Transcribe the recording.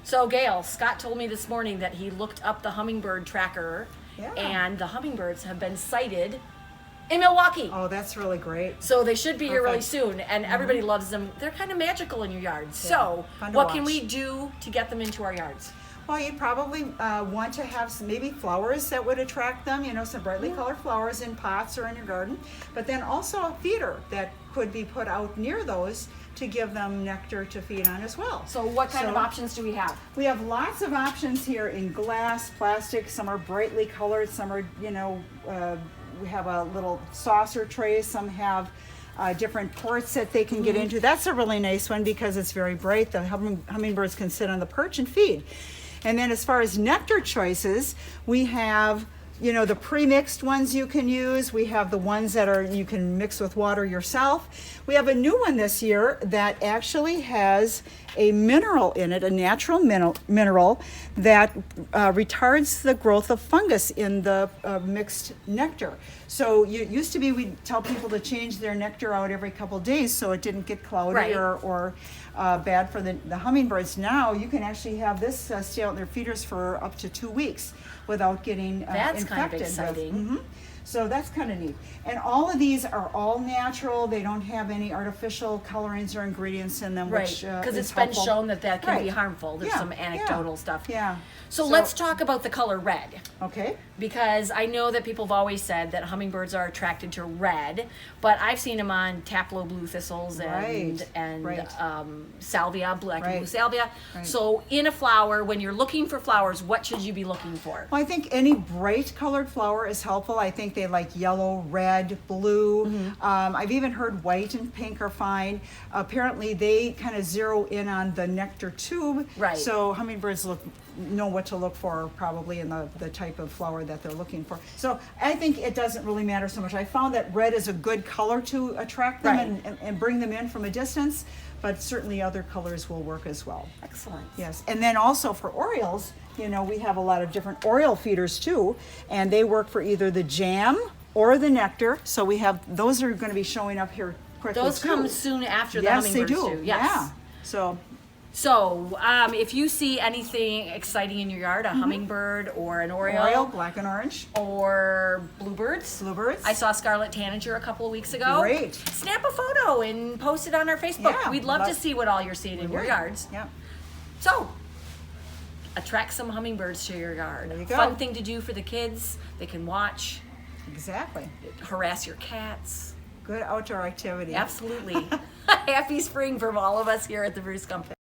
So Gail, Scott told me this morning that he looked up the hummingbird tracker, and the hummingbirds have been sighted in Milwaukee. Oh, that's really great. So they should be here really soon, and everybody loves them. They're kind of magical in your yard. So what can we do to get them into our yards? Well, you'd probably want to have some, maybe flowers that would attract them, some brightly colored flowers in pots or in your garden, but then also a feeder that could be put out near those to give them nectar to feed on as well. So what kind of options do we have? We have lots of options here in glass, plastic. Some are brightly colored, some are, we have a little saucer tray, some have different ports that they can get into. That's a really nice one because it's very bright. The hummingbirds can sit on the perch and feed. And then as far as nectar choices, we have, the pre-mixed ones you can use. We have the ones that you can mix with water yourself. We have a new one this year that actually has a mineral in it, a natural mineral that retards the growth of fungus in the mixed nectar. So it used to be we'd tell people to change their nectar out every couple days so it didn't get cloudy or bad for the hummingbirds. Now you can actually have this stay out in their feeders for up to 2 weeks without getting That's infected. kind of exciting. So that's kind of neat. And all of these are all natural. They don't have any artificial colorings or ingredients in them. Right, because it's been shown that can be harmful. There's some anecdotal stuff. Yeah. So let's talk about the color red. Okay. Because I know that people have always said that hummingbirds are attracted to red, but I've seen them on Taplow blue thistles and salvia, black and blue salvia. Right. So in a flower, when you're looking for flowers, what should you be looking for? Well, I think any bright colored flower is helpful. I think they like yellow, red, blue. I've even heard white and pink are fine. Apparently they kind of zero in on the nectar tube. Right. So hummingbirds know what to look for probably in the type of flower that they're looking for. So I think it doesn't really matter so much. I found that red is a good color to attract them and bring them in from a distance, but certainly other colors will work as well. Excellent. Yes, and then also for orioles, we have a lot of different Oriole feeders too, and they work for either the jam or the nectar. So we have, those are going to be showing up here quickly Those too. come soon after the hummingbirds Yes, they do. do. Yes. Yeah. So, if you see anything exciting in your yard, a hummingbird or an Oriole, black and orange. Or bluebirds. Bluebirds. I saw scarlet tanager a couple of weeks ago. Great. Snap a photo and post it on our Facebook. Yeah, We'd love to see what all you're seeing in your yards. Yeah. So, attract some hummingbirds to your yard. There you go. Fun thing to do for the kids. They can watch. Exactly. Harass your cats. Good outdoor activity. Absolutely. Happy spring from all of us here at the Bruce Company.